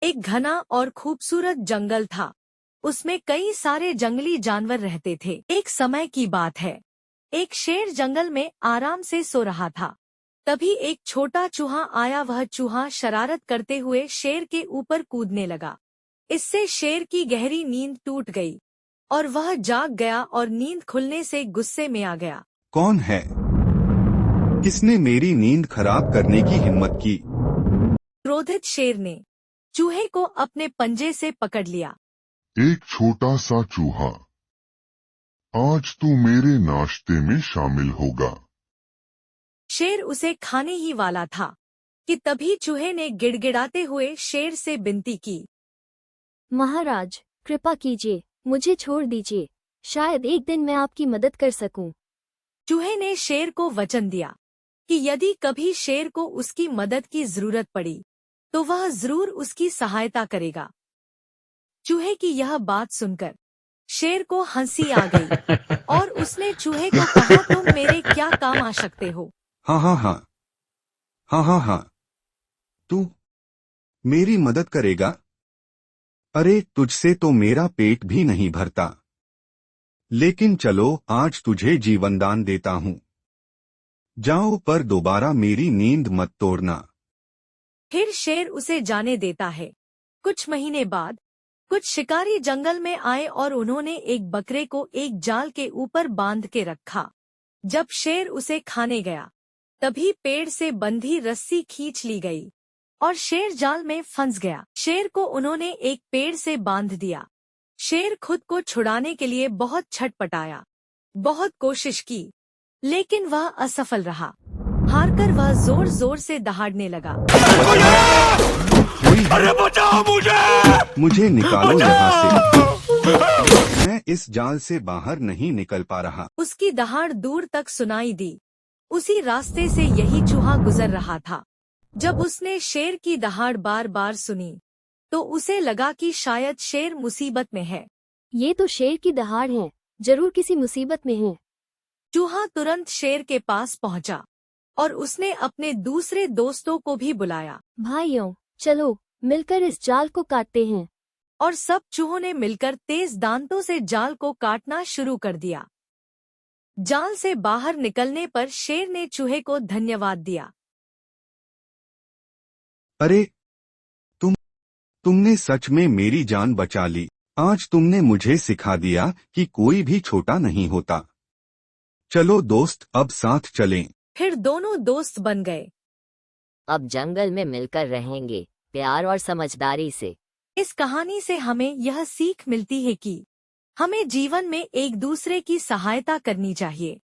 एक घना और खूबसूरत जंगल था। उसमें कई सारे जंगली जानवर रहते थे। एक समय की बात है, एक शेर जंगल में आराम से सो रहा था। तभी एक छोटा चूहा आया। वह चूहा शरारत करते हुए शेर के ऊपर कूदने लगा। इससे शेर की गहरी नींद टूट गई और वह जाग गया और नींद खुलने से गुस्से में आ गया। कौन है? किसने मेरी नींद खराब करने की हिम्मत की? क्रोधित शेर ने चूहे को अपने पंजे से पकड़ लिया। एक छोटा सा चूहा, आज तू मेरे नाश्ते में शामिल होगा। शेर उसे खाने ही वाला था कि तभी चूहे ने गिड़गिड़ाते हुए शेर से विनती की। महाराज, कृपा कीजिए, मुझे छोड़ दीजिए। शायद एक दिन मैं आपकी मदद कर सकूं। चूहे ने शेर को वचन दिया कि यदि कभी शेर को उसकी मदद की जरूरत पड़ी तो वह जरूर उसकी सहायता करेगा। चूहे की यह बात सुनकर शेर को हंसी आ गई और उसने चूहे को कहा, तुम मेरे क्या काम आ सकते हो? हाँ हाँ हाँ, हाँ हाँ हाँ, तू मेरी मदद करेगा? अरे तुझसे तो मेरा पेट भी नहीं भरता, लेकिन चलो आज तुझे जीवनदान देता हूँ। जाओ, पर दोबारा मेरी नींद मत तोड़ना। फिर शेर उसे जाने देता है। कुछ महीने बाद कुछ शिकारी जंगल में आए और उन्होंने एक बकरे को एक जाल के ऊपर बांध के रखा। जब शेर उसे खाने गया तभी पेड़ से बंधी रस्सी खींच ली गई और शेर जाल में फंस गया। शेर को उन्होंने एक पेड़ से बांध दिया। शेर खुद को छुड़ाने के लिए बहुत छटपटाया, बहुत कोशिश की, लेकिन वह असफल रहा। हारकर वह जोर जोर से दहाड़ने लगा। अरे बचाओ मुझे निकालो यहाँ से, मैं इस जाल से बाहर नहीं निकल पा रहा। उसकी दहाड़ दूर तक सुनाई दी। उसी रास्ते से यही चूहा गुजर रहा था। जब उसने शेर की दहाड़ बार बार सुनी तो उसे लगा कि शायद शेर मुसीबत में है। ये तो शेर की दहाड़ है, जरूर किसी मुसीबत में है। चूहा तुरंत शेर के पास पहुंचा और उसने अपने दूसरे दोस्तों को भी बुलाया। भाइयों, चलो मिलकर इस जाल को काटते हैं। और सब चूहों ने मिलकर तेज दांतों से जाल को काटना शुरू कर दिया। जाल से बाहर निकलने पर शेर ने चूहे को धन्यवाद दिया। अरे तुमने सच में मेरी जान बचा ली। आज तुमने मुझे सिखा दिया कि कोई भी छोटा नहीं होता। चलो दोस्त, अब साथ चलें। फिर दोनों दोस्त बन गए। अब जंगल में मिलकर रहेंगे, प्यार और समझदारी से। इस कहानी से हमें यह सीख मिलती है कि हमें जीवन में एक दूसरे की सहायता करनी चाहिए।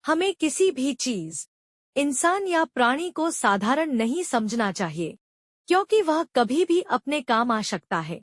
हमें किसी भी चीज, इंसान या प्राणी को साधारण नहीं समझना चाहिए, क्योंकि वह कभी भी अपने काम आ सकता है।